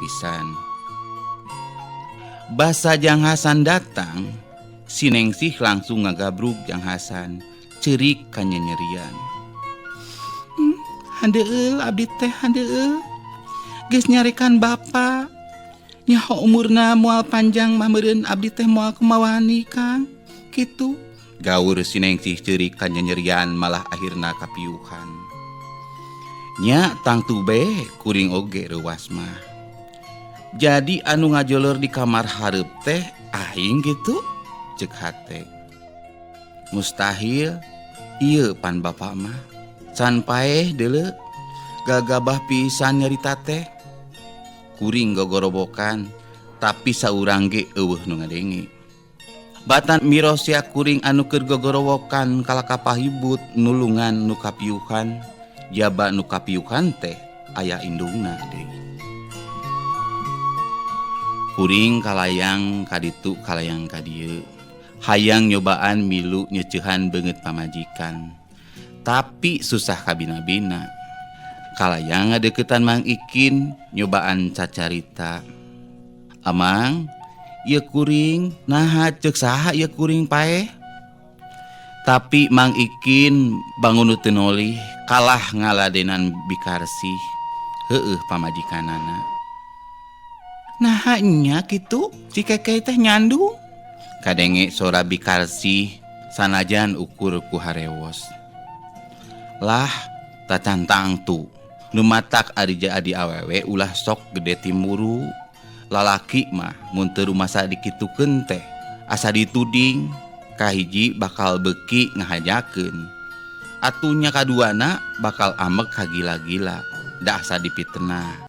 pisan. Basa Jang Hasan datang, si Nengsih langsung ngagabruk Jang Hasan, cerik kanyanyerian. Handeul abdi teh handeul. Geus nyarekan bapa. Nyaho umurna moal panjang mah meureun abdi teh moal kumawani Kang. Kitu. Gaur si Nengsih cerik kanyanyerian malah akhirna kapiuhan. Nya tang tube kuring oge reuwas mah. Jadi anu ngajolor di kamar hareup teh aing gitu ceuk hate. Mustahil ieu pan bapa mah. Can paeh deuleu gagabah pisan nyarita teh. Kuring gogorobokan tapi saurang ge eueuh nu ngadenge. Batan mirosia kuring anu keur gogorowokan kala kapahibut nulungan nu kapiuhan. Jaba nu kapiuhan teh aya indungna deui. Kuring kalayang kaditu kalayang kadieu. Hayang nyobaan milu nyeuceuhan beungeut pamajikan. Tapi susah kabina-bina. Kalayang ngadeuketan Mang Ikin nyobaan cacarita. Amang, ieu kuring naha ceuk saha ieu kuring paeh? Tapi Mang Ikin bangun teu nolih kalah ngaladenan Bikarsih. Heueuh pamajikanana. Naha nya kitu si Kekei teh nyandung? Kadenge sora Bikarsih sanajan ukur ku harewos. Lah, tacantang tu. Nu matak arija adi awewe ulah sok gede timuru. Lalaki mah mun teu rumasa dikitukeun teh asa dituding. Kahiji bakal beki ngahajakeun. Atunya kaduana bakal amek kagila-gila. Da asa dipitnah.